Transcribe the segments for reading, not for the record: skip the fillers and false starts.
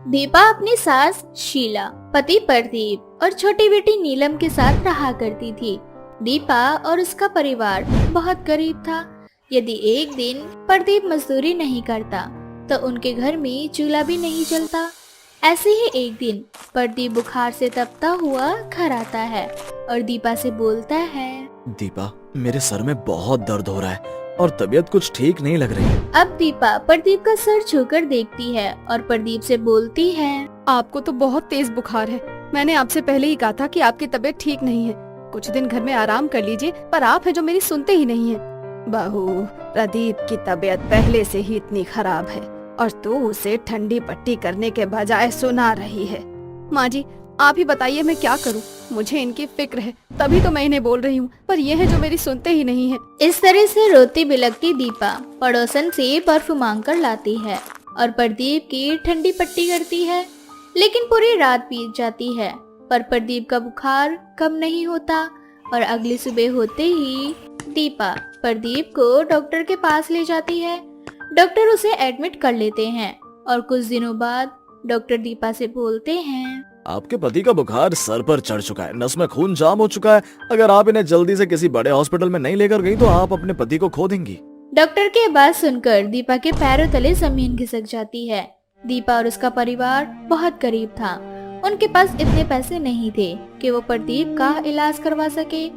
दीपा अपनी सास शीला, पति प्रदीप और छोटी बेटी नीलम के साथ रहा करती थी। दीपा और उसका परिवार बहुत गरीब था। यदि एक दिन प्रदीप मजदूरी नहीं करता तो उनके घर में चूल्हा भी नहीं जलता। ऐसे ही एक दिन प्रदीप बुखार से तपता हुआ घर आता है और दीपा से बोलता है, दीपा, मेरे सर में बहुत दर्द हो रहा है और तबीयत कुछ ठीक नहीं लग रही। अब दीपा प्रदीप का सर छूकर देखती है और प्रदीप से बोलती है, आपको तो बहुत तेज बुखार है। मैंने आपसे पहले ही कहा था कि आपकी तबीयत ठीक नहीं है, कुछ दिन घर में आराम कर लीजिए, पर आप है जो मेरी सुनते ही नहीं है। बहू, प्रदीप की तबीयत पहले से ही इतनी खराब है और तू उसे ठंडी पट्टी करने के बजाय सुना रही है। माँ जी, आप ही बताइए मैं क्या करूँ? मुझे इनकी फिक्र है, तभी तो मैं इन्हें बोल रही हूँ, पर ये है जो मेरी सुनते ही नहीं है। इस तरह से रोती बिलखती दीपा पड़ोसन से बर्फ मांग कर लाती है और प्रदीप की ठंडी पट्टी करती है। लेकिन पूरी रात बीत जाती है पर प्रदीप का बुखार कम नहीं होता और अगली सुबह होते ही दीपा प्रदीप को डॉक्टर के पास ले जाती है। डॉक्टर उसे एडमिट कर लेते हैं और कुछ दिनों बाद डॉक्टर दीपा से बोलते हैं, आपके पति का बुखार सर पर चढ़ चुका है, नस में खून जाम हो चुका है। अगर आप इन्हें जल्दी से किसी बड़े हॉस्पिटल में नहीं लेकर गई तो आप अपने पति को खो देंगी। डॉक्टर के बात सुनकर दीपा के पैरों तले जमीन खिसक जाती है। दीपा और उसका परिवार बहुत गरीब था। उनके पास इतने पैसे नहीं थे कि वो प्रदीप का इलाज करवा सके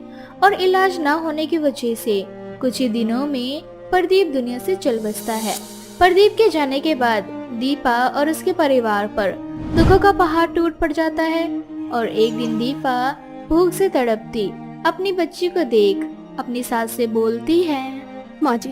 और इलाज न होने की वजह से कुछ ही दिनों में प्रदीप दुनिया से चल बसता है। प्रदीप के जाने के बाद दीपा और उसके परिवार पर दुखों का पहाड़ टूट पड़ जाता है और एक दिन दीपा भूख से तड़पती अपनी बच्ची को देख अपनी सास से बोलती है, माँ जी,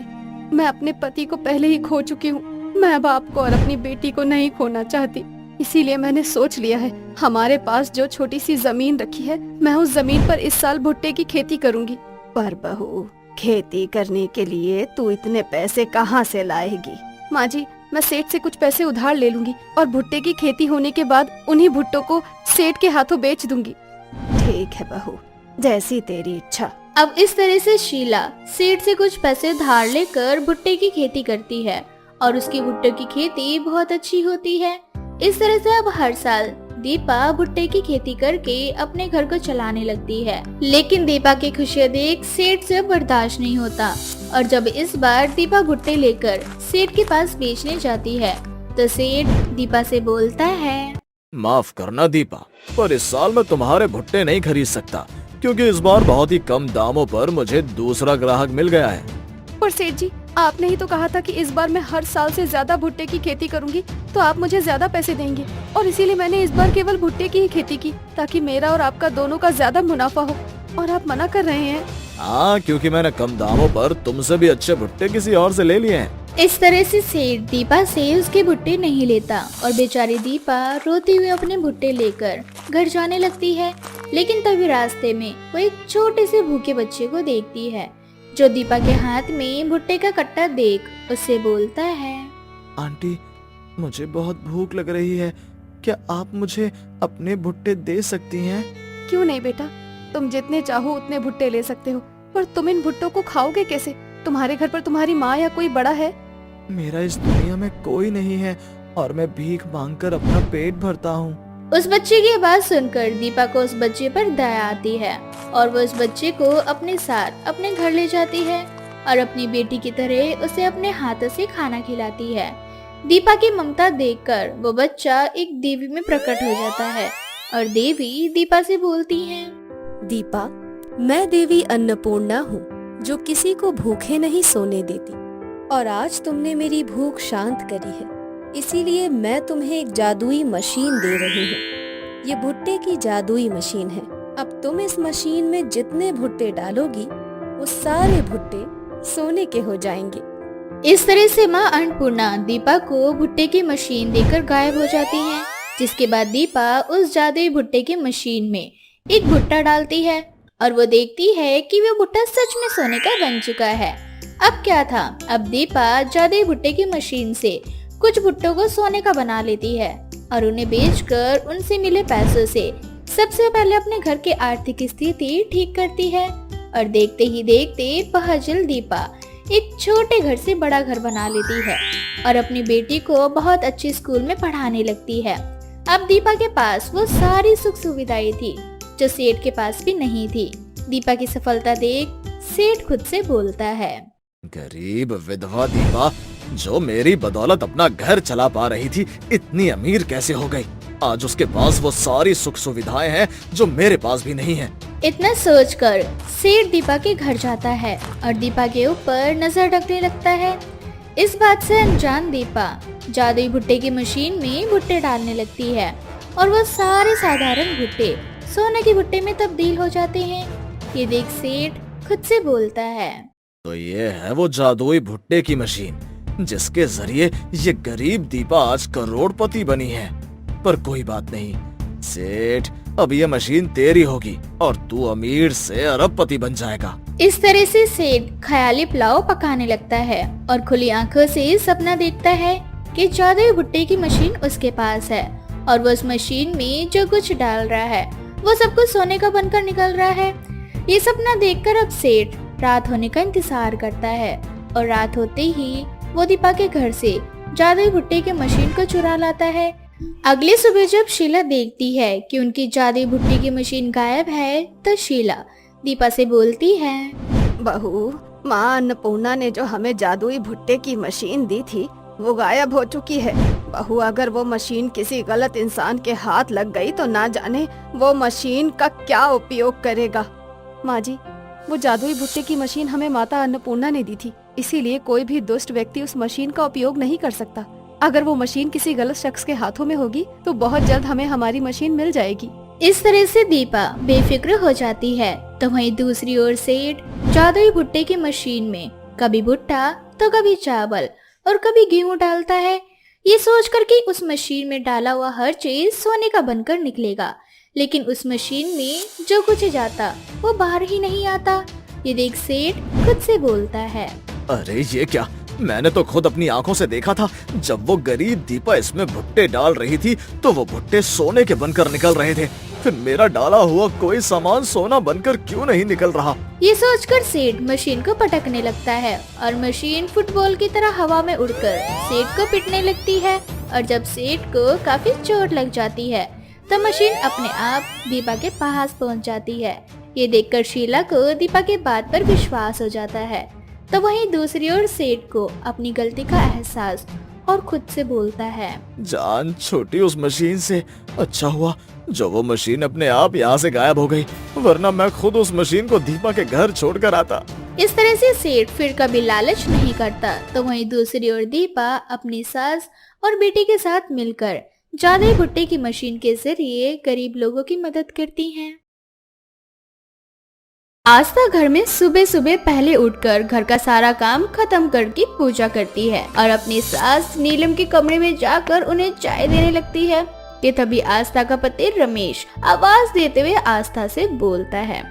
मैं अपने पति को पहले ही खो चुकी हूँ। मैं अब आपको और अपनी बेटी को नहीं खोना चाहती, इसीलिए मैंने सोच लिया है, हमारे पास जो छोटी सी जमीन रखी है, मैं उस जमीन पर इस साल भुट्टे की खेती करूँगी। पर बहू, खेती करने के लिए तू इतने पैसे कहाँ से लाएगी? माँ जी, मैं सेठ से कुछ पैसे उधार ले लूंगी और भुट्टे की खेती होने के बाद उन्हीं भुट्टों को सेठ के हाथों बेच दूंगी। ठीक है बहू, जैसी तेरी इच्छा। अब इस तरह से शीला सेठ से कुछ पैसे धार लेकर भुट्टे की खेती करती है और उसकी भुट्टे की खेती बहुत अच्छी होती है। इस तरह से अब हर साल दीपा भुट्टे की खेती करके अपने घर को चलाने लगती है। लेकिन दीपा की खुशियाँ देख सेठ से बर्दाश्त नहीं होता और जब इस बार दीपा भुट्टे लेकर सेठ के पास बेचने जाती है तो सेठ दीपा से बोलता है, माफ करना दीपा, पर इस साल मैं तुम्हारे भुट्टे नहीं खरीद सकता क्योंकि इस बार बहुत ही कम दामों पर मुझे दूसरा ग्राहक मिल गया है। पर सेठ जी, आपने ही तो कहा था कि इस बार मैं हर साल से ज्यादा भुट्टे की खेती करूंगी तो आप मुझे ज्यादा पैसे देंगे, और इसीलिए मैंने इस बार केवल भुट्टे की ही खेती की ताकि मेरा और आपका दोनों का ज्यादा मुनाफा हो, और आप मना कर रहे हैं। हाँ, क्योंकि मैंने कम दामों पर तुमसे भी अच्छे भुट्टे किसी और से ले लिए हैं। इस तरह से सेठ दीपा से उसके भुट्टे नहीं लेता और बेचारी दीपा रोती हुई अपने भुट्टे लेकर घर जाने लगती है। लेकिन तभी रास्ते में वो एक छोटे से भूखे बच्चे को देखती है जो दीपा के हाथ में भुट्टे का कट्टा देख उससे बोलता है, आंटी, मुझे बहुत भूख लग रही है, क्या आप मुझे अपने भुट्टे दे सकती हैं? क्यों नहीं बेटा, तुम जितने चाहो उतने भुट्टे ले सकते हो, पर तुम इन भुट्टों को खाओगे कैसे? तुम्हारे घर पर तुम्हारी माँ या कोई बड़ा है? मेरा इस दुनिया में कोई नहीं है और मैं भीख मांगकर अपना पेट भरता हूँ। उस बच्चे की बात सुनकर दीपा को उस बच्चे पर दया आती है और वो उस बच्चे को अपने साथ अपने घर ले जाती है और अपनी बेटी की तरह उसे अपने हाथों से खाना खिलाती है। दीपा की ममता देखकर वो बच्चा एक देवी में प्रकट हो जाता है और देवी दीपा से बोलती है, दीपा, मैं देवी अन्नपूर्णा हूँ जो किसी को भूखे नहीं सोने देती, और आज तुमने मेरी भूख शांत करी है, इसीलिए मैं तुम्हें एक जादुई मशीन दे रही हूँ। ये भुट्टे की जादुई मशीन है। अब तुम इस मशीन में जितने भुट्टे डालोगी वो सारे भुट्टे सोने के हो जाएंगे। इस तरह से माँ अन्नपूर्णा दीपा को भुट्टे की मशीन देकर गायब हो जाती है, जिसके बाद दीपा उस जादुई भुट्टे की मशीन में एक भुट्टा डालती है और वो देखती है कि वो भुट्टा सच में सोने का बन चुका है। अब क्या था, अब दीपा जादुई भुट्टे की मशीन से कुछ भुट्टों को सोने का बना लेती है और उन्हें बेचकर उनसे मिले पैसों से सबसे पहले अपने घर की आर्थिक स्थिति ठीक करती है और देखते ही देखते पहजल दीपा एक छोटे घर से बड़ा घर बना लेती है और अपनी बेटी को बहुत अच्छे स्कूल में पढ़ाने लगती है। अब दीपा के पास वो सारी सुख सुविधाएं थी जो सेठ के पास भी नहीं थी। दीपा की सफलता देख सेठ खुद से बोलता है, गरीब विधवा दीपा जो मेरी बदौलत अपना घर चला पा रही थी, इतनी अमीर कैसे हो गई? आज उसके पास वो सारी सुख सुविधाएं हैं जो मेरे पास भी नहीं है। इतना सोचकर सेठ दीपा के घर जाता है और दीपा के ऊपर नजर रखने लगता है। इस बात से अनजान दीपा जादुई भुट्टे की मशीन में भुट्टे डालने लगती है और वो सारे साधारण भुट्टे सोने के भुट्टे में तब्दील हो जाते हैं। ये देख सेठ खुद से बोलता है, तो ये है वो जादुई भुट्टे की मशीन जिसके जरिए ये गरीब दीपा आज करोड़पति बनी है। पर कोई बात नहीं सेठ, अब ये मशीन तेरी होगी और तू अमीर से अरबपति बन जाएगा। इस तरह से सेठ ख्याली पुलाव पकाने लगता है और खुली आंखों से सपना देखता है कि जादुई भुट्टे की मशीन उसके पास है और वो उस मशीन में जो कुछ डाल रहा है वो सब कुछ सोने का बनकर निकल रहा है। ये सपना देखकर अब सेठ रात होने का इंतजार करता है और रात होते ही वो दीपा के घर से जादुई भुट्टे की मशीन को चुरा लाता है। अगली सुबह जब शीला देखती है कि उनकी जादुई भुट्टे की मशीन गायब है तो शीला दीपा से बोलती है, बहू, माँ अन्नपूर्णा ने जो हमें जादुई भुट्टे की मशीन दी थी वो गायब हो चुकी है। बहू, अगर वो मशीन किसी गलत इंसान के हाथ लग गई तो ना जाने वो मशीन का क्या उपयोग करेगा। माँ जी, वो जादुई भुट्टे की मशीन हमें माता अन्नपूर्णा ने दी थी, इसीलिए कोई भी दुष्ट व्यक्ति उस मशीन का उपयोग नहीं कर सकता। अगर वो मशीन किसी गलत शख्स के हाथों में होगी तो बहुत जल्द हमें हमारी मशीन मिल जाएगी। इस तरह से दीपा बेफिक्र हो जाती है। तो वहीं दूसरी ओर सेठ जादुई भुट्टे की मशीन में कभी भुट्टा तो कभी चावल और कभी गेहूं डालता है, ये सोच कर कि उस मशीन में डाला हुआ हर चीज सोने का बनकर निकलेगा। लेकिन उस मशीन में जो कुछ जाता वो बाहर ही नहीं आता। ये देख सेठ खुद से बोलता है, अरे ये क्या, मैंने तो खुद अपनी आंखों से देखा था। जब वो गरीब दीपा इसमें भुट्टे डाल रही थी तो वो भुट्टे सोने के बनकर निकल रहे थे, फिर मेरा डाला हुआ कोई सामान सोना बनकर क्यों नहीं निकल रहा? ये सोचकर सेठ मशीन को पटकने लगता है और मशीन फुटबॉल की तरह हवा में उड़कर सेठ को पीटने लगती है। और जब सेठ को काफी चोट लग जाती है तो मशीन अपने आप दीपा के पास पहुंच जाती है। ये देखकर शीला को दीपा के बात पर विश्वास हो जाता है। तो वहीं दूसरी ओर सेठ को अपनी गलती का एहसास और खुद से बोलता है, जान छोटी उस मशीन से, अच्छा हुआ जो वो मशीन अपने आप यहाँ से गायब हो गई, वरना मैं खुद उस मशीन को दीपा के घर छोड़कर आता। इस तरह से सेठ फिर कभी लालच नहीं करता। तो वहीं दूसरी ओर दीपा अपनी सास और बेटी के साथ मिलकर जादुई भुट्टे की मशीन के जरिए गरीब लोगों की मदद करती हैं। आस्था घर में सुबह सुबह पहले उठकर घर का सारा काम खत्म करके पूजा करती है और अपनी सास नीलम के कमरे में जाकर उन्हें चाय देने लगती है कि तभी आस्था का पति रमेश आवाज देते हुए आस्था से बोलता है,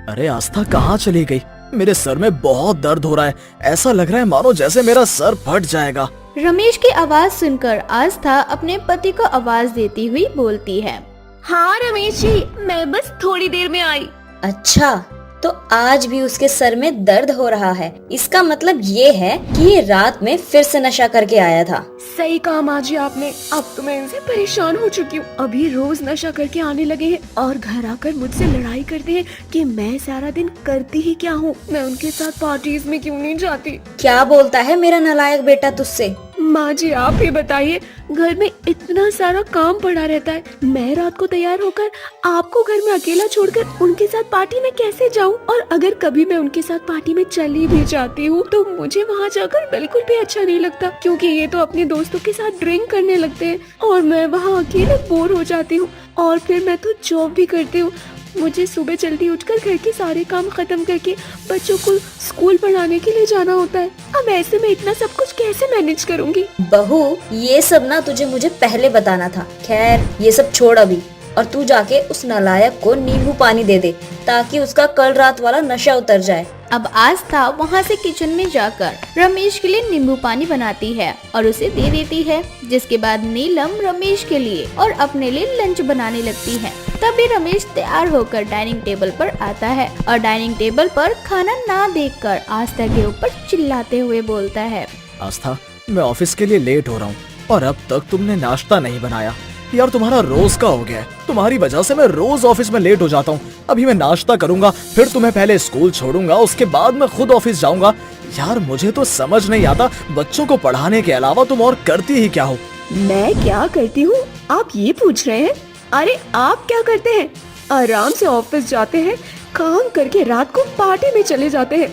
अरे आस्था कहाँ चली गई? मेरे सर में बहुत दर्द हो रहा है, ऐसा लग रहा है मानो जैसे मेरा सर फट जाएगा। रमेश की आवाज सुनकर आस्था अपने पति को आवाज देती हुई बोलती है, हाँ रमेश जी, मैं बस थोड़ी देर में आई। अच्छा, तो आज भी उसके सर में दर्द हो रहा है, इसका मतलब ये है कि ये रात में फिर से नशा करके आया था। सही कहा माँ जी आपने, अब तो मैं इनसे परेशान हो चुकी हूँ। अभी रोज नशा करके आने लगे हैं और घर आकर मुझसे लड़ाई करते हैं कि मैं सारा दिन करती ही क्या हूँ, मैं उनके साथ पार्टीज में क्यों नहीं जाती। क्या बोलता है मेरा नालायक बेटा तुझसे? माँ जी आप ही बताइए, घर में इतना सारा काम पड़ा रहता है, मैं रात को तैयार होकर आपको घर में अकेला छोड़कर उनके साथ पार्टी में कैसे जाऊँ? और अगर कभी मैं उनके साथ पार्टी में चली भी जाती हूँ तो मुझे वहाँ जाकर बिल्कुल भी अच्छा नहीं लगता, क्योंकि ये तो अपने दोस्तों के साथ ड्रिंक करने लगते हैं और मैं वहाँ अकेले बोर हो जाती हूँ। और फिर मैं तो जॉब भी करती हूँ, मुझे सुबह जल्दी उठकर घर के सारे काम खत्म करके बच्चों को स्कूल पढ़ाने के लिए जाना होता है। अब ऐसे में इतना सब कुछ कैसे मैनेज करूंगी? बहू, ये सब ना तुझे मुझे पहले बताना था। खैर ये सब छोड़ अभी, और तू जाके उस नालायक को नींबू पानी दे दे ताकि उसका कल रात वाला नशा उतर जाए। अब आस्था वहाँ से किचन में जाकर रमेश के लिए नींबू पानी बनाती है और उसे दे देती है, जिसके बाद नीलम रमेश के लिए और अपने लिए लंच बनाने लगती है। तभी रमेश तैयार होकर डाइनिंग टेबल पर आता है और डाइनिंग टेबल पर खाना ना देखकर आस्था के ऊपर चिल्लाते हुए बोलता है, आस्था, मैं ऑफिस के लिए लेट हो रहा हूँ और अब तक तुमने नाश्ता नहीं बनाया। यार तुम्हारा रोज का हो गया है, तुम्हारी वजह से मैं रोज ऑफिस में लेट हो जाता हूँ। अभी मैं नाश्ता करूंगा, फिर तुम्हें पहले स्कूल छोड़ूंगा, उसके बाद मैं खुद ऑफिस जाऊंगा। यार मुझे तो समझ नहीं आता, बच्चों को पढ़ाने के अलावा तुम और करती ही क्या हो? मैं क्या करती हूँ आप ये पूछ रहे हैं? अरे आप क्या करते हैं? आराम से ऑफिस जाते हैं, काम करके रात को पार्टी में चले जाते हैं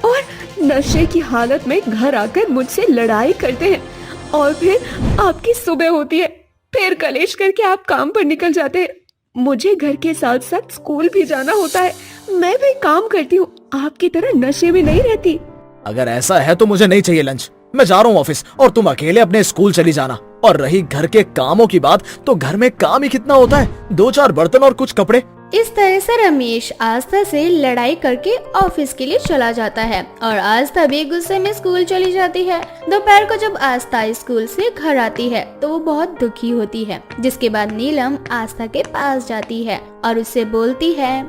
और नशे की हालत में घर आकर मुझसे लड़ाई करते हैं और फिर आपकी सुबह होती है, फिर कलेश करके आप काम पर निकल जाते हैं। मुझे घर के साथ साथ स्कूल भी जाना होता है, मैं भी काम करती हूँ, आपकी तरह नशे में नहीं रहती। अगर ऐसा है तो मुझे नहीं चाहिए लंच, मैं जा रहा हूँ ऑफिस और तुम अकेले अपने स्कूल चली जाना। और रही घर के कामों की बात, तो घर में काम ही कितना होता है, 2-4 बर्तन और कुछ कपड़े। इस तरह से रमेश आस्था से लड़ाई करके ऑफिस के लिए चला जाता है और आस्था भी गुस्से में स्कूल चली जाती है। दोपहर को जब आस्था स्कूल से घर आती है तो वो बहुत दुखी होती है, जिसके बाद नीलम आस्था के पास जाती है और उससे बोलती है,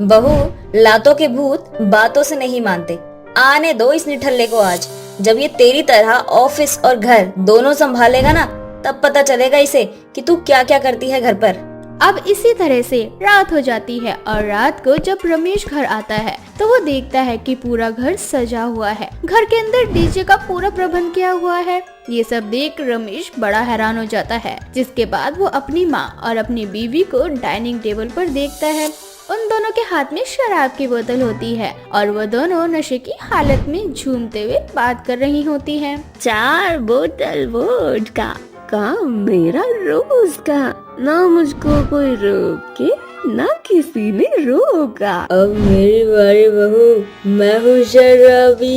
बहू, लातों के भूत बातों से नहीं मानते। आने दो इस निठल्ले को आज। जब ये तेरी तरह ऑफिस और घर दोनों संभालेगा ना, तब पता चलेगा इसे कि तू क्या क्या करती है घर पर। अब इसी तरह से रात हो जाती है और रात को जब रमेश घर आता है तो वो देखता है कि पूरा घर सजा हुआ है, घर के अंदर डीजे का पूरा प्रबंध किया हुआ है। ये सब देख रमेश बड़ा हैरान हो जाता है, जिसके बाद वो अपनी माँ और अपनी बीवी को डाइनिंग टेबल पर देखता है। उन दोनों के हाथ में शराब की बोतल होती है और वो दोनों नशे की हालत में झूमते हुए बात कर रही होती हैं। 4 बोतल वोडका का मेरा रोज का, ना मुझको कोई रोके ना किसी ने रोका। अब मेरी बारी बहू, मैं हूँ शराबी,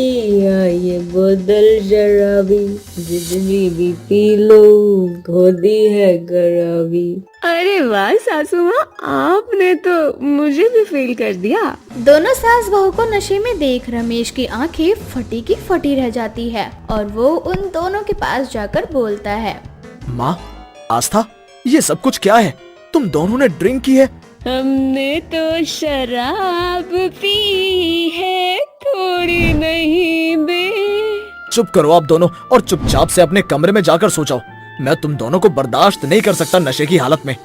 ये बोतल शराबी, जितनी भी पी लो होती है खराबी। अरे वाह सासू माँ, आपने तो मुझे भी फेल कर दिया। दोनों सास बहू को नशे में देख रमेश की आंखें फटी की फटी रह जाती है और वो उन दोनों के पास जाकर बोलता है, माँ, आस्था, ये सब कुछ क्या है? तुम दोनों ने ड्रिंक की है? हमने तो शराब पी है, थोड़ी नहीं बे। चुप करो आप दोनों और चुपचाप से अपने कमरे में जाकर सो जाओ। मैं तुम दोनों को बर्दाश्त नहीं कर सकता नशे की हालत में।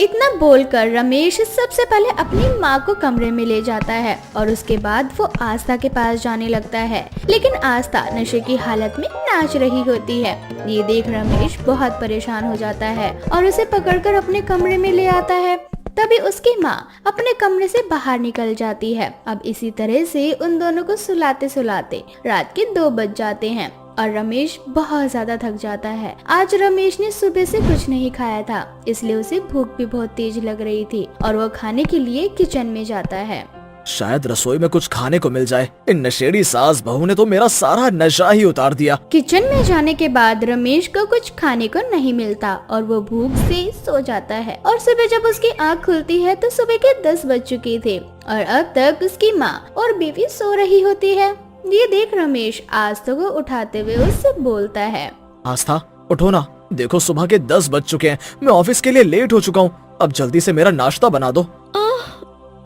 इतना बोलकर रमेश सबसे पहले अपनी माँ को कमरे में ले जाता है और उसके बाद वो आस्था के पास जाने लगता है, लेकिन आस्था नशे की हालत में नाच रही होती है। ये देख रमेश बहुत परेशान हो जाता है और उसे पकड़कर अपने कमरे में ले आता है। तभी उसकी माँ अपने कमरे से बाहर निकल जाती है। अब इसी तरह से उन दोनों को सुलाते सुलाते रात के 2 बज जाते हैं और रमेश बहुत ज्यादा थक जाता है। आज रमेश ने सुबह से कुछ नहीं खाया था, इसलिए उसे भूख भी बहुत तेज लग रही थी और वो खाने के लिए किचन में जाता है। शायद रसोई में कुछ खाने को मिल जाए। इन नशेड़ी सास बहू ने तो मेरा सारा नशा ही उतार दिया। किचन में जाने के बाद रमेश को कुछ खाने को नहीं मिलता और वो भूख से सो जाता है और सुबह जब उसकी आँख खुलती है तो सुबह के 10 बज चुके थे और अब तक उसकी माँ और बीवी सो रही होती है। ये देख रमेश आस्था को उठाते हुए उससे बोलता है, आस्था, उठो ना, देखो सुबह के 10 बज चुके हैं, मैं ऑफिस के लिए लेट हो चुका हूँ। अब जल्दी से मेरा नाश्ता बना दो।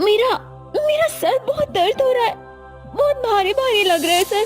मेरा सर बहुत दर्द हो रहा है, बहुत भारी भारी लग रहा है सर।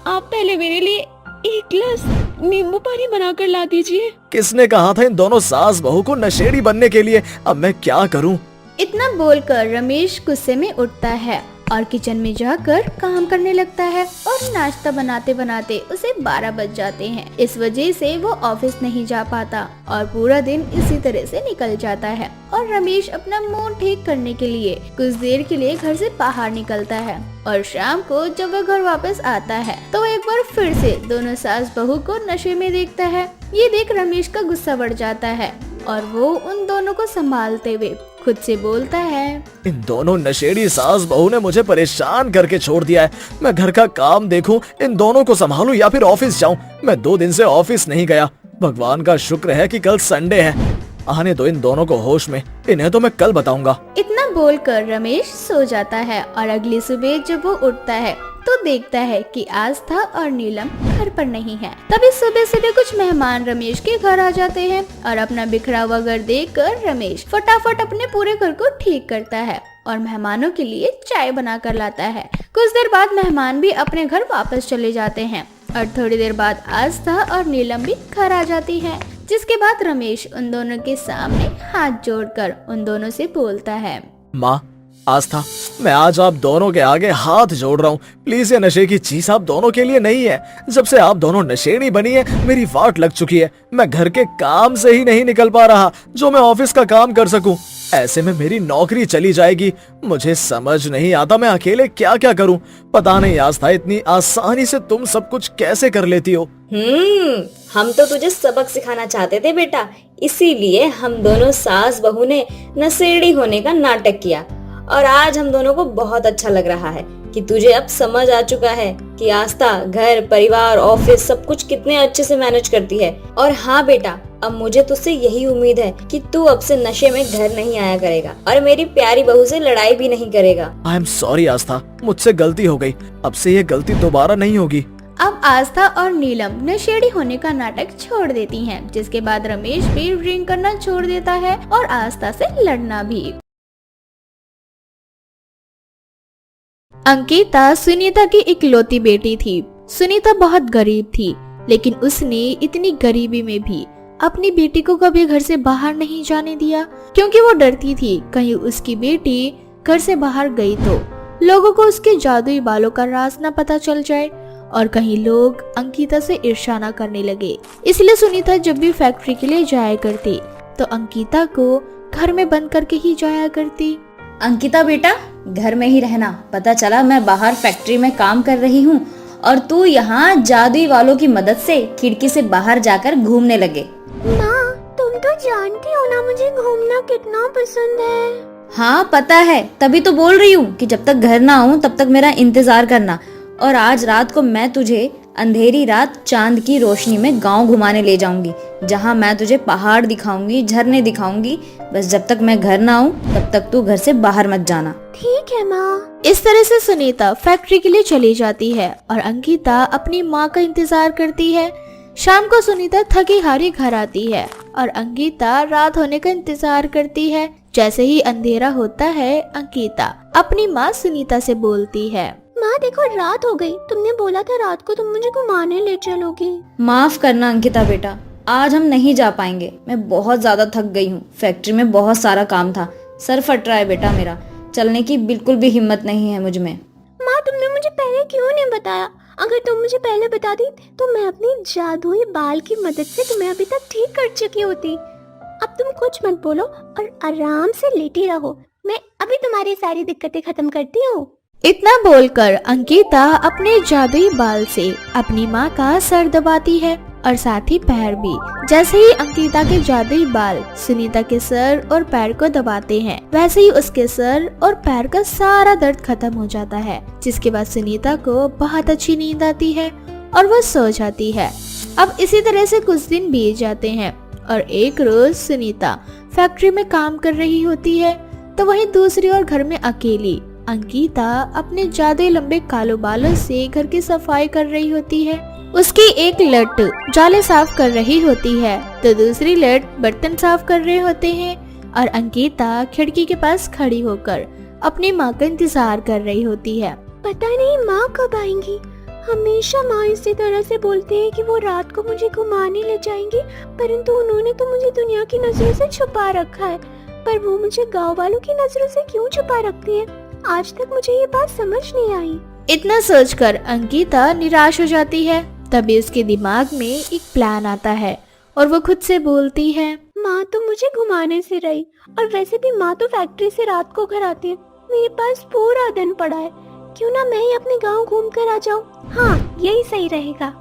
आप पहले मेरे लिए 1 गिलास नींबू पानी बनाकर ला दीजिए। किसने कहा था इन दोनों सास बहू को नशेड़ी बनने के लिए? अब मैं क्या करूँ? इतना बोलकर रमेश गुस्से में उठता है और किचन में जाकर काम करने लगता है और नाश्ता बनाते बनाते उसे 12 बज जाते हैं। इस वजह से वो ऑफिस नहीं जा पाता और पूरा दिन इसी तरह से निकल जाता है और रमेश अपना मूड ठीक करने के लिए कुछ देर के लिए घर से बाहर निकलता है और शाम को जब वह घर वापस आता है तो वो एक बार फिर से दोनों सास बहू को नशे में देखता है। ये देख रमेश का गुस्सा बढ़ जाता है और वो उन दोनों को संभालते हुए खुद से बोलता है, इन दोनों नशेड़ी सास बहू ने मुझे परेशान करके छोड़ दिया है। मैं घर का काम देखूं, इन दोनों को संभालूं या फिर ऑफिस जाऊं। मैं 2 दिन से ऑफिस नहीं गया। भगवान का शुक्र है कि कल संडे है। आने दो इन दोनों को होश में, इन्हें तो मैं कल बताऊंगा। इतना बोलकर रमेश सो जाता है और अगली सुबह जब वो उठता है तो देखता है कि आस्था और नीलम घर पर नहीं है। तभी सुबह सुबह कुछ मेहमान रमेश के घर आ जाते हैं और अपना बिखरा हुआ घर देखकर रमेश फटाफट अपने पूरे घर को ठीक करता है और मेहमानों के लिए चाय बना कर लाता है। कुछ देर बाद मेहमान भी अपने घर वापस चले जाते हैं और थोड़ी देर बाद आस्था और नीलम भी घर आ जाती है, जिसके बाद रमेश उन दोनों के सामने हाथ जोड़कर उन दोनों से बोलता है, माँ, आस्था, मैं आज आप दोनों के आगे हाथ जोड़ रहा हूँ। प्लीज ये नशे की चीज आप दोनों के लिए नहीं है। जब से आप दोनों नशेड़ी बनी है मेरी वाट लग चुकी है। मैं घर के काम से ही नहीं निकल पा रहा जो मैं ऑफिस का काम कर सकूं। ऐसे में मेरी नौकरी चली जाएगी। मुझे समझ नहीं आता मैं अकेले क्या क्या करूं। पता नहीं आस्था, इतनी आसानी से तुम सब कुछ कैसे कर लेती हो। हम तो तुझे सबक सिखाना चाहते थे बेटा, इसीलिए हम दोनों सास बहू ने नशेड़ी होने का नाटक किया। और आज हम दोनों को बहुत अच्छा लग रहा है कि तुझे अब समझ आ चुका है कि आस्था घर परिवार ऑफिस सब कुछ कितने अच्छे से मैनेज करती है। और हाँ बेटा, अब मुझे तुझसे यही उम्मीद है कि तू अब से नशे में घर नहीं आया करेगा और मेरी प्यारी बहू से लड़ाई भी नहीं करेगा। आई एम सॉरी आस्था, मुझसे गलती हो गई। अब से ये गलती दोबारा नहीं होगी। अब आस्था और नीलम नशेड़ी होने का नाटक छोड़ देती हैं, जिसके बाद रमेश भी ड्रिंक करना छोड़ देता है और आस्था से लड़ना भी। अंकिता सुनीता की इकलौती बेटी थी। सुनीता बहुत गरीब थी, लेकिन उसने इतनी गरीबी में भी अपनी बेटी को कभी घर से बाहर नहीं जाने दिया, क्योंकि वो डरती थी कहीं उसकी बेटी घर से बाहर गई तो लोगों को उसके जादुई बालों का राज न पता चल जाए और कहीं लोग अंकिता से ईर्ष्या न करने लगे। इसलिए सुनीता जब भी फैक्ट्री के लिए जाया करती तो अंकिता को घर में बंद करके ही जाया करती। अंकिता बेटा, घर में ही रहना। पता चला मैं बाहर फैक्ट्री में काम कर रही हूँ और तू यहाँ जादुई वालों की मदद से खिड़की से बाहर जाकर घूमने लगे। माँ, तुम तो जानती हो ना मुझे घूमना कितना पसंद है। हाँ पता है, तभी तो बोल रही हूँ कि जब तक घर ना आऊँ तब तक मेरा इंतजार करना। और आज रात को मैं तुझे अंधेरी रात चांद की रोशनी में गांव घुमाने ले जाऊंगी, जहां मैं तुझे पहाड़ दिखाऊंगी, झरने दिखाऊंगी। बस जब तक मैं घर ना आऊं तब तक तू घर से बाहर मत जाना। ठीक है माँ। इस तरह से सुनीता फैक्ट्री के लिए चली जाती है और अंकिता अपनी माँ का इंतजार करती है। शाम को सुनीता थकी हारी घर आती है और अंकिता रात होने का इंतजार करती है। जैसे ही अंधेरा होता है, अंकिता अपनी माँ सुनीता से बोलती है, माँ देखो रात हो गई, तुमने बोला था रात को तुम मुझे घुमाने ले चलोगी। माफ करना अंकिता बेटा, आज हम नहीं जा पाएंगे। मैं बहुत ज्यादा थक गई हूँ। फैक्ट्री में बहुत सारा काम था, सर फट रहा है बेटा मेरा। चलने की बिल्कुल भी हिम्मत नहीं है मुझ में। माँ तुमने मुझे पहले क्यों नहीं बताया? अगर तुम मुझे पहले बता दी तो मैं अपनी जादुई बाल की मदद से तुम्हें अभी तक ठीक कर चुकी होती। अब तुम कुछ मत बोलो और आराम से लेटी रहो, मैं अभी तुम्हारी सारी दिक्कतें खत्म करती हूँ। इतना बोलकर अंकिता अपने जादुई बाल से अपनी माँ का सर दबाती है और साथ ही पैर भी। जैसे ही अंकिता के जादुई बाल सुनीता के सर और पैर को दबाते हैं, वैसे ही उसके सर और पैर का सारा दर्द खत्म हो जाता है, जिसके बाद सुनीता को बहुत अच्छी नींद आती है और वो सो जाती है। अब इसी तरह से कुछ दिन बीत जाते हैं और एक रोज सुनीता फैक्ट्री में काम कर रही होती है तो वहीं दूसरी ओर घर में अकेली अंकिता अपने जादुई लंबे कालो बालों से घर की सफाई कर रही होती है। उसकी एक लट जाले साफ कर रही होती है तो दूसरी लट बर्तन साफ कर रहे होते हैं और अंकिता खिड़की के पास खड़ी होकर अपनी माँ का इंतजार कर रही होती है। पता नहीं माँ कब आएंगी। हमेशा माँ इसी तरह से बोलते हैं कि वो रात को मुझे घुमाने ले जाएंगी, परंतु उन्होंने तो मुझे दुनिया की नजरों से छुपा रखा है। पर वो मुझे गाँव वालों की नजरों से क्यों छुपा रखती है? आज तक मुझे ये बात समझ नहीं आई। इतना सोचकर अंकिता निराश हो जाती है। तभी उसके दिमाग में एक प्लान आता है और वो खुद से बोलती है, माँ तो मुझे घुमाने से रही और वैसे भी माँ तो फैक्ट्री से रात को घर आती है। मेरे पास पूरा दिन पड़ा है, क्यों ना मैं ही अपने गांव घूम कर आ जाऊँ। हाँ यही सही रहेगा।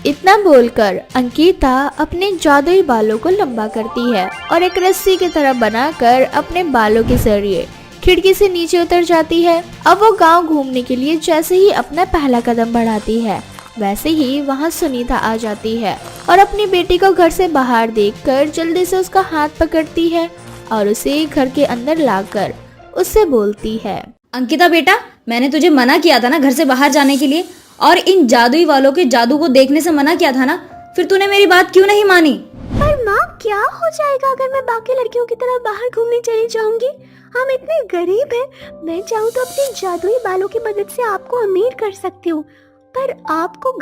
इतना बोलकर अंकिता अपने जादुई बालों को लंबा करती है और एक रस्सी की तरह बनाकर अपने बालों के जरिए खिड़की से नीचे उतर जाती है। अब वो गांव घूमने के लिए जैसे ही अपना पहला कदम बढ़ाती है, वैसे ही वहां सुनीता आ जाती है और अपनी बेटी को घर से बाहर देखकर जल्दी से उसका हाथ पकड़ती है और उसे घर के अंदर लाकर उससे बोलती है, अंकिता बेटा, मैंने तुझे मना किया था ना घर से बाहर जाने के लिए, और इन जादुई वालों के जादू को देखने से मना किया था ना, फिर तूने मेरी बात क्यों नहीं मानी? पर माँ, क्या हो जाएगा अगर मैं बाकी लड़कियों की तरह बाहर घूमने चली जाऊंगी? हम इतने गरीब हैं। मैं चाहूँ तो अपने जादुई बालों की मदद से आपको अमीर कर सकती हूँ, पर आपको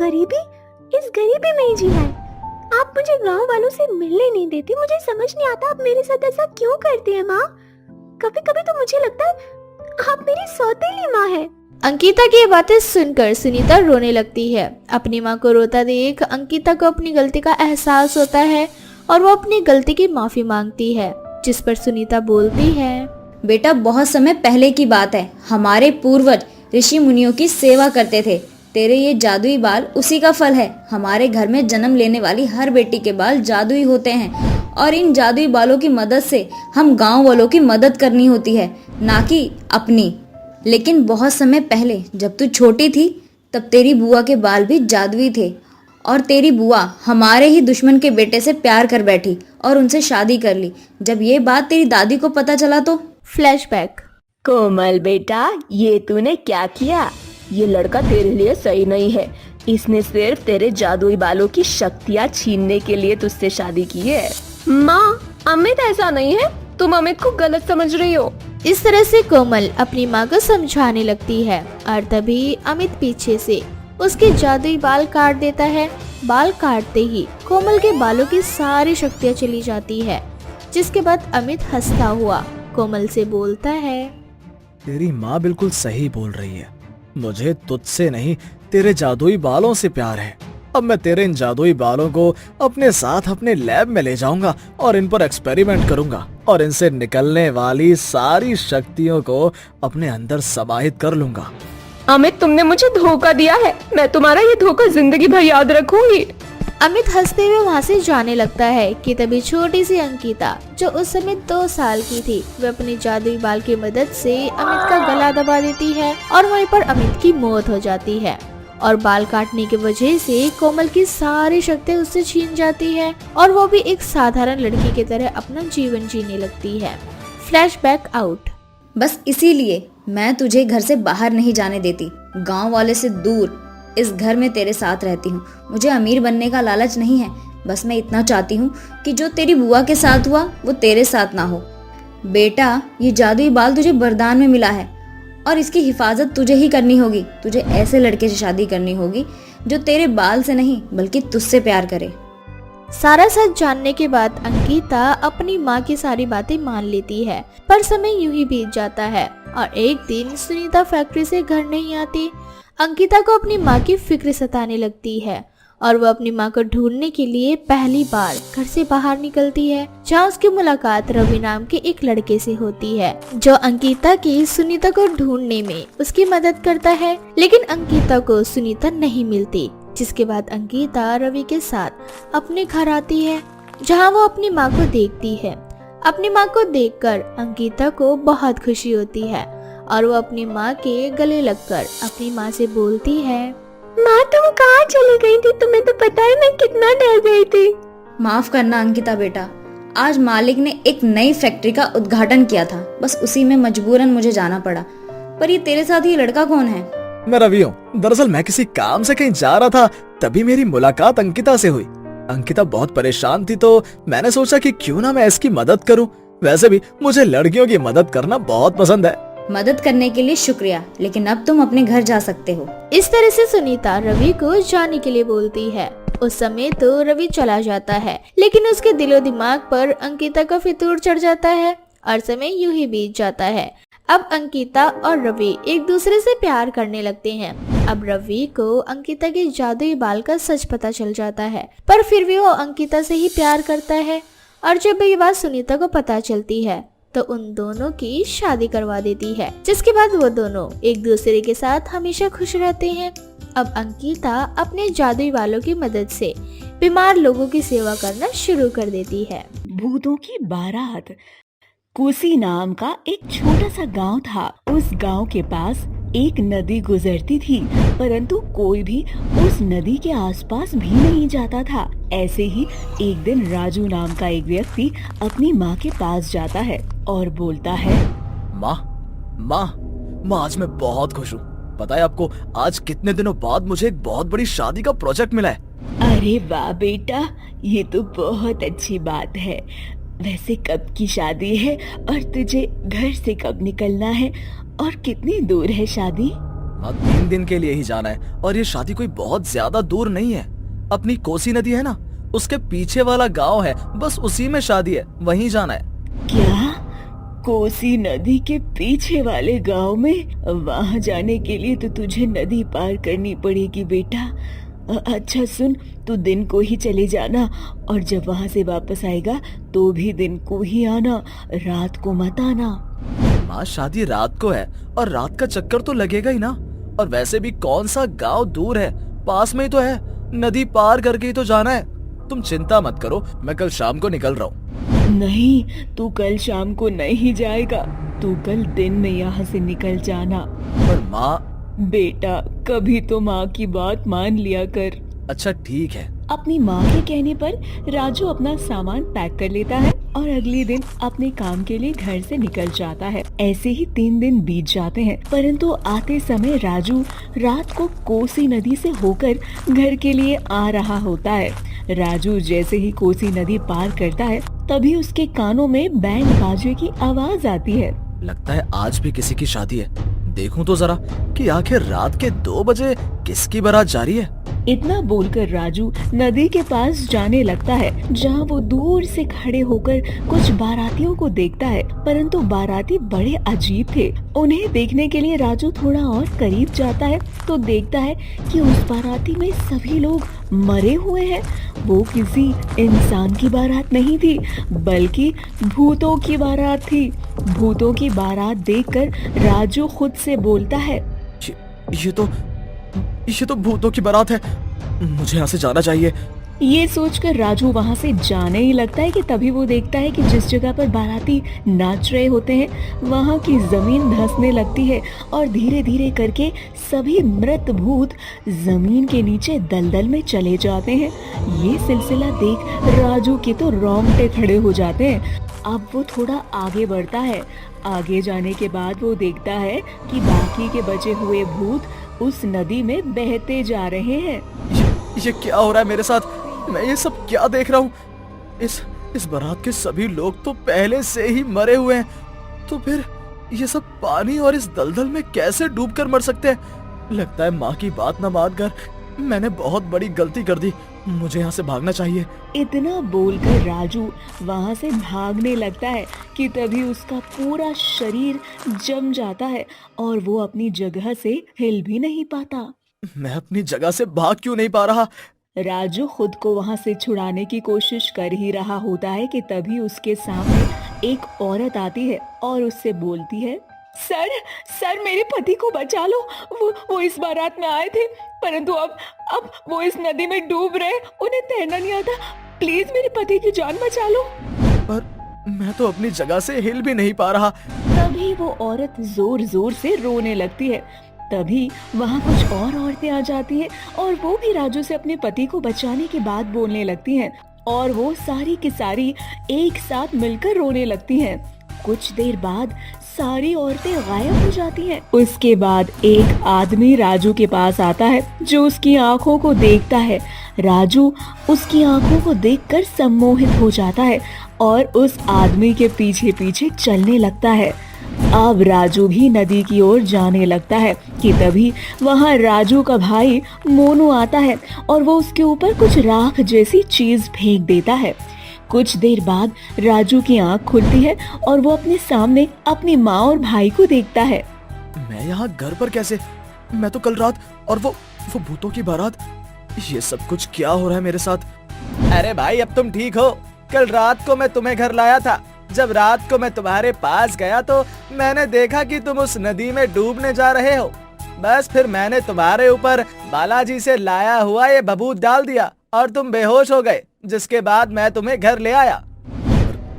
इस गरीबी में ही जीना है। आप मुझे गांव वालों से मिलने नहीं देती। मुझे समझ नहीं आता आप मेरे साथ ऐसा क्यों करती हैं माँ। कभी कभी तो मुझे लगता है आप मेरी सौतेली माँ है। अंकिता की ये बातें सुनकर सुनीता रोने लगती है। अपनी माँ को रोता देख अंकिता को अपनी गलती का एहसास होता है और वो अपनी गलती की माफी मांगती है, जिस पर सुनीता बोलती है, बेटा, बहुत समय पहले की बात है, हमारे पूर्वज ऋषि मुनियों की सेवा करते थे। तेरे ये जादुई बाल उसी का फल है। हमारे घर में जन्म लेने वाली हर बेटी के बाल जादुई होते हैं और इन जादुई बालों की मदद से हम गांव वालों की मदद करनी होती है, ना कि अपनी। लेकिन बहुत समय पहले जब तू छोटी थी तब तेरी बुआ के बाल भी जादुई थे और तेरी बुआ हमारे ही दुश्मन के बेटे से प्यार कर बैठी और उनसे शादी कर ली। जब ये बात तेरी दादी को पता चला तो फ्लैशबैक। कोमल बेटा, ये तूने क्या किया? ये लड़का तेरे लिए सही नहीं है। इसने सिर्फ तेरे जादुई बालों की शक्तियाँ छीनने के लिए तुझसे शादी की है। माँ, अमित ऐसा नहीं है। तुम अमित को गलत समझ रही हो। इस तरह से कोमल अपनी माँ को समझाने लगती है और तभी अमित पीछे से उसके जादुई बाल काट देता है। बाल काटते ही कोमल के बालों की सारी शक्तियाँ चली जाती है, जिसके बाद अमित हंसता हुआ कोमल से बोलता है, तेरी माँ बिल्कुल सही बोल रही है। मुझे तुझसे नहीं, तेरे जादुई बालों से प्यार है। अब मैं तेरे इन जादुई बालों को अपने साथ अपने लैब में ले जाऊंगा और इन पर एक्सपेरिमेंट करूंगा और इनसे निकलने वाली सारी शक्तियों को अपने अंदर समाहित कर लूंगा। अमित, तुमने मुझे धोखा दिया है। मैं तुम्हारा ये धोखा जिंदगी भर याद रखूंगी। अमित हंसते हुए वहाँ से जाने लगता है कि तभी छोटी सी अंकिता, जो उस समय 2 साल की थी, वह अपनी जादुई बाल की मदद से अमित का गला दबा देती है और वहीं पर अमित की मौत हो जाती है। और बाल काटने की वजह से कोमल की सारी शक्ति उससे छीन जाती है और वो भी एक साधारण लड़की की तरह अपना जीवन जीने लगती है। Flashback out. बस इसीलिए मैं तुझे घर से बाहर नहीं जाने देती। गांव वाले से दूर इस घर में तेरे साथ रहती हूँ। मुझे अमीर बनने का लालच नहीं है। बस मैं इतना चाहती हूँ कि जो तेरी बुआ के साथ हुआ वो तेरे साथ ना हो। बेटा, ये जादुई बाल तुझे वरदान में मिला है और इसकी हिफाजत तुझे ही करनी होगी। तुझे ऐसे लड़के से शादी करनी होगी जो तेरे बाल से नहीं बल्कि तुझसे प्यार करे। सारा सच जानने के बाद अंकिता अपनी माँ की सारी बातें मान लेती है, पर समय यूं ही बीत जाता है और एक दिन सुनीता फैक्ट्री से घर नहीं आती। अंकिता को अपनी माँ की फिक्र सताने लगती है और वो अपनी माँ को ढूंढने के लिए पहली बार घर से बाहर निकलती है, जहाँ उसकी मुलाकात रवि नाम के एक लड़के से होती है, जो अंकिता की सुनीता को ढूंढने में उसकी मदद करता है। लेकिन अंकिता को सुनीता नहीं मिलती, जिसके बाद अंकिता रवि के साथ अपने घर आती है, जहाँ वो अपनी माँ को देखती है। अपनी माँ को देखकर अंकिता को बहुत खुशी होती है और वो अपनी माँ के गले लगकर अपनी माँ से बोलती है, माँ, तुम कहाँ चली गई थी? तुम्हें तो पता है मैं कितना डर गई थी। माफ करना अंकिता बेटा, आज मालिक ने एक नई फैक्ट्री का उद्घाटन किया था, बस उसी में मजबूरन मुझे जाना पड़ा। पर ये तेरे साथ ये लड़का कौन है? मैं रवि हूँ। दरअसल मैं किसी काम से कहीं जा रहा था, तभी मेरी मुलाकात अंकिता से हुई। अंकिता बहुत परेशान थी तो मैंने सोचा कि क्यों ना मैं इसकी मदद करूँ। वैसे भी मुझे लड़कियों की मदद करना बहुत पसंद है। मदद करने के लिए शुक्रिया, लेकिन अब तुम अपने घर जा सकते हो। इस तरह से सुनीता रवि को जाने के लिए बोलती है। उस समय तो रवि चला जाता है, लेकिन उसके दिलो दिमाग पर अंकिता का फितूर चढ़ जाता है और समय यूं ही बीत जाता है। अब अंकिता और रवि एक दूसरे से प्यार करने लगते हैं। अब रवि को अंकिता के जादुई बाल का सच पता चल जाता है, पर फिर भी वो अंकिता से ही प्यार करता है। और जब ये बात सुनीता को पता चलती है तो उन दोनों की शादी करवा देती है, जिसके बाद वो दोनों एक दूसरे के साथ हमेशा खुश रहते हैं। अब अंकिता अपने जादुई बालों की मदद से बीमार लोगों की सेवा करना शुरू कर देती है। भूतों की बारात। कोसी नाम का एक छोटा सा गांव था। उस गांव के पास एक नदी गुजरती थी, परंतु कोई भी उस नदी के आसपास भी नहीं जाता था। ऐसे ही एक दिन राजू नाम का एक व्यक्ति अपनी माँ के पास जाता है और बोलता है, माँ माँ माँ, आज मैं बहुत खुश हूँ। पता है आपको, आज कितने दिनों बाद मुझे एक बहुत बड़ी शादी का प्रोजेक्ट मिला है। अरे वाह बेटा, ये तो बहुत अच्छी बात है। वैसे कब की शादी है और तुझे घर से कब निकलना है और कितनी दूर है शादी? माँ, 3 दिन के लिए ही जाना है और ये शादी कोई बहुत ज्यादा दूर नहीं है। अपनी कोसी नदी है ना, उसके पीछे वाला गांव है, बस उसी में शादी है, वहीं जाना है। क्या? कोसी नदी के पीछे वाले गांव में? वहां जाने के लिए तो तुझे नदी पार करनी पड़ेगी बेटा। अच्छा सुन, तू दिन को ही चले जाना और जब वहां से वापस आएगा तो भी दिन को ही आना, रात को मत आना। माँ, शादी रात को है और रात का चक्कर तो लगेगा ही ना। और वैसे भी कौन सा गांव दूर है, पास में ही तो है। नदी पार करके ही तो जाना है। तुम चिंता मत करो, मैं कल शाम को निकल रहा हूँ। नहीं, तू कल शाम को नहीं जाएगा, तू कल दिन में यहाँ से निकल जाना। पर माँ। बेटा, कभी तो माँ की बात मान लिया कर। अच्छा ठीक है। अपनी माँ के कहने पर राजू अपना सामान पैक कर लेता है और अगले दिन अपने काम के लिए घर से निकल जाता है। ऐसे ही 3 दिन बीत जाते हैं, परंतु आते समय राजू रात को कोसी नदी से होकर घर के लिए आ रहा होता है। राजू जैसे ही कोसी नदी पार करता है, तभी उसके कानों में बैंड बाजे की आवाज आती है। लगता है आज भी किसी की शादी है। देखूं तो जरा कि आखिर रात के 2 बजे किसकी बारात जा रही है। इतना बोलकर राजू नदी के पास जाने लगता है, जहाँ वो दूर से खड़े होकर कुछ बारातियों को देखता है, परंतु बाराती बड़े अजीब थे। उन्हें देखने के लिए राजू थोड़ा और करीब जाता है तो देखता है कि उस बाराती में सभी लोग मरे हुए हैं। वो किसी इंसान की बारात नहीं थी, बल्कि भूतों की बारात थी। भूतों की बारात देखकर राजू खुद से बोलता है, ये तो भूतों की बारात है, मुझे यहाँ से जाना चाहिए। ये सोचकर राजू वहाँ से जाने ही लगता है कि तभी वो देखता है कि जिस जगह पर बाराती नाच रहे होते हैं, वहाँ की जमीन धंसने लगती है और धीरे धीरे करके सभी मृत भूत जमीन के नीचे दलदल में चले जाते हैं। ये सिलसिला देख राजू के तो रोंगटे खड़े हो जाते हैं। अब वो थोड़ा आगे बढ़ता है। आगे जाने के बाद वो देखता है कि बाकी के बचे हुए भूत उस नदी में बहते जा रहे हैं। ये क्या हो रहा है मेरे साथ? मैं ये सब क्या देख रहा हूँ? इस बारात के सभी लोग तो पहले से ही मरे हुए हैं, तो फिर ये सब पानी और इस दलदल में कैसे डूबकर मर सकते हैं? लगता है माँ की बात न मानकर मैंने बहुत बड़ी गलती कर दी। मुझे यहाँ से भागना चाहिए। इतना बोलकर राजू वहाँ से भागने लगता है कि तभी उसका पूरा शरीर जम जाता है और वो अपनी जगह से हिल भी नहीं पाता। मैं अपनी जगह से भाग क्यों नहीं पा रहा? राजू खुद को वहाँ से छुड़ाने की कोशिश कर ही रहा होता है कि तभी उसके सामने एक औरत आती है और उससे बोलती है, सर मेरे पति को बचा लो। वो इस बारात में आए थे, परंतु अब वो इस नदी में डूब रहे, उन्हें तैरना नहीं आता। प्लीज मेरे पति की जान बचा लो। पर मैं तो अपनी जगह से हिल भी नहीं पा रहा। तभी वो औरत जोर जोर से रोने लगती है। तभी वहाँ कुछ और औरतें आ जाती हैं और वो भी राजू से अपने पति को बचाने की बात बोलने लगती हैं और वो सारी की सारी एक साथ मिलकर रोने लगती हैं। कुछ देर बाद सारी औरतें गायब हो जाती हैं। उसके बाद एक आदमी राजू के पास आता है जो उसकी आंखों को देखता है। राजू उसकी आंखों को देखकर सम्मोहित हो जाता है और उस आदमी के पीछे पीछे चलने लगता है। अब राजू भी नदी की ओर जाने लगता है कि तभी वहाँ राजू का भाई मोनू आता है और वो उसके ऊपर कुछ राख जैसी चीज फेंक देता है। कुछ देर बाद राजू की आंख खुलती है और वो अपने सामने अपनी माँ और भाई को देखता है। मैं यहाँ घर पर कैसे? मैं तो कल रात और वो भूतों की बारात, ये सब कुछ क्या हो रहा है मेरे साथ? अरे भाई, अब तुम ठीक हो? कल रात को मैं तुम्हें घर लाया था। जब रात को मैं तुम्हारे पास गया तो मैंने देखा कि तुम उस नदी में डूबने जा रहे हो। बस फिर मैंने तुम्हारे ऊपर बालाजी से लाया हुआ ये भभूत डाल दिया और तुम बेहोश हो गए, जिसके बाद मैं तुम्हें घर ले आया।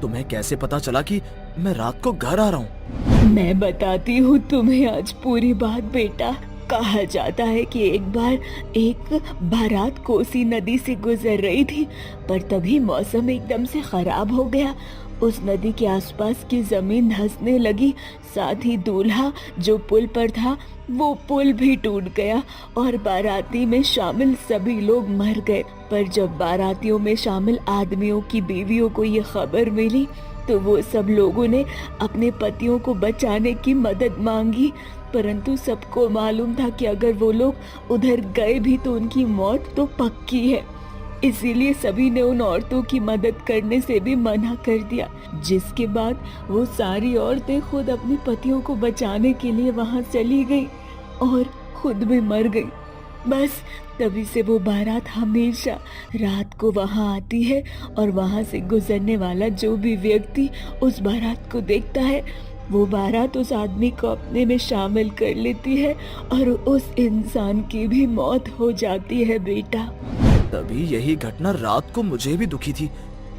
तुम्हें कैसे पता चला कि मैं रात को घर आ रहा हूँ? मैं बताती हूँ तुम्हें आज पूरी बात बेटा। कहा जाता है कि एक बार एक बारात कोसी नदी से गुजर रही थी, पर तभी मौसम एकदम से खराब हो गया। उस नदी के आसपास की जमीन धंसने लगी, साथ ही दूल्हा जो पुल पर था वो पुल भी टूट गया और बाराती में शामिल सभी लोग मर गए। पर जब बारातियों में शामिल आदमियों की बीवियों को ये खबर मिली तो वो सब लोगों ने अपने पतियों को बचाने की मदद मांगी, परंतु सबको मालूम था कि अगर वो लोग उधर गए भी तो उनकी मौत तो पक्की है। इसीलिए सभी ने उन औरतों की मदद करने से भी मना कर दिया, जिसके बाद वो सारी औरतें खुद अपने पतियों को बचाने के लिए वहां चली गई और खुद भी मर गई। बस तभी से वो बारात हमेशा रात को वहां आती है और वहां से गुजरने वाला जो भी व्यक्ति उस बारात को देखता है वो बारात उस आदमी को अपने में शामिल कर लेती है और उस इंसान की भी मौत हो जाती है बेटा। तभी यही घटना रात को मुझे भी दुखी थी,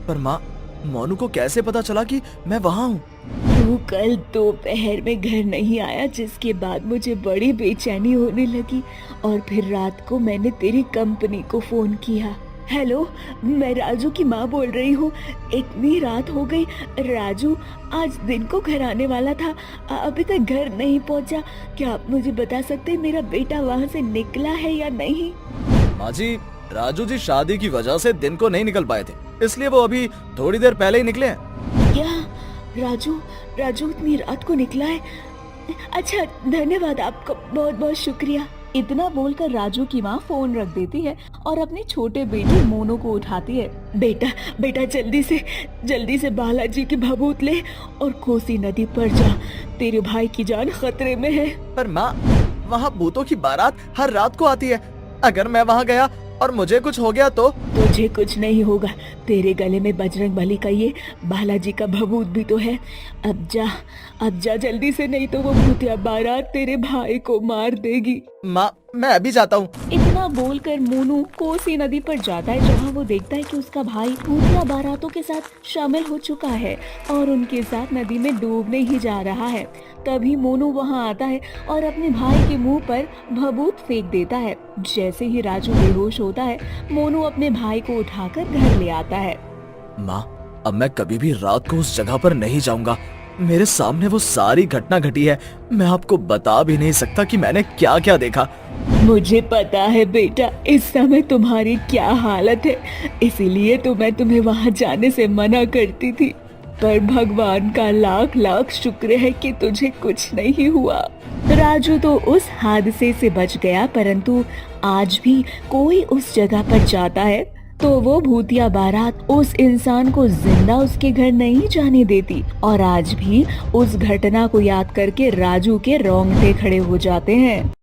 पर माँ मोनू को कैसे पता चला कि मैं वहाँ हूँ? तू कल दोपहर में घर नहीं आया, जिसके बाद मुझे बड़ी बेचैनी होने लगी और फिर रात को मैंने तेरी कंपनी को फोन किया। हेलो, मैं राजू की माँ बोल रही हूँ। इतनी रात हो गई, राजू आज दिन को घर आने वाला था, अभी तक घर नहीं पहुँचा। क्या आप मुझे बता सकते हैं मेरा बेटा वहाँ से निकला है या नहीं? माँ जी, राजू जी शादी की वजह से दिन को नहीं निकल पाए थे, इसलिए वो अभी थोड़ी देर पहले ही निकले हैं। क्या राजू इतनी रात को निकला है? अच्छा, धन्यवाद आपका, बहुत बहुत शुक्रिया। इतना बोलकर राजू की माँ फोन रख देती है और अपने छोटे बेटे मोनू को उठाती है। बेटा जल्दी से बालाजी की भभूत ले और कोसी नदी पर जा, तेरे भाई की जान खतरे में है। पर माँ, वहाँ भूतों की बारात हर रात को आती है, अगर मैं वहाँ गया और मुझे कुछ हो गया तो? तुझे कुछ नहीं होगा, तेरे गले में बजरंग बली का ये बालाजी का भभूत भी तो है। अब जा जल्दी से, नहीं तो वो भूतिया बारात तेरे भाई को मार देगी। माँ, मैं अभी जाता हूँ। इतना बोलकर मोनू कोसी नदी पर जाता है, जहाँ वो देखता है कि उसका भाई भूतिया बारातों के साथ शामिल हो चुका है और उनके साथ नदी में डूबने ही जा रहा है। तभी मोनू वहाँ आता है और अपने भाई के मुंह पर भभूत फेंक देता है। जैसे ही राजू बेहोश होता है, मोनू अपने भाई को उठाकर घर ले आता है। माँ, अब मैं कभी भी रात को उस जगह पर नहीं जाऊंगा। मेरे सामने वो सारी घटना घटी है, मैं आपको बता भी नहीं सकता कि मैंने क्या क्या देखा। मुझे पता है बेटा, इस समय तुम्हारी क्या हालत है, इसीलिए तो मैं तुम्हें वहाँ जाने से मना करती थी। पर भगवान का लाख लाख शुक्र है कि तुझे कुछ नहीं हुआ। राजू तो उस हादसे से बच गया, परंतु आज भी कोई उस जगह पर जाता है तो वो भूतिया बारात उस इंसान को जिंदा उसके घर नहीं जाने देती। और आज भी उस घटना को याद करके राजू के रोंगटे खड़े हो जाते हैं।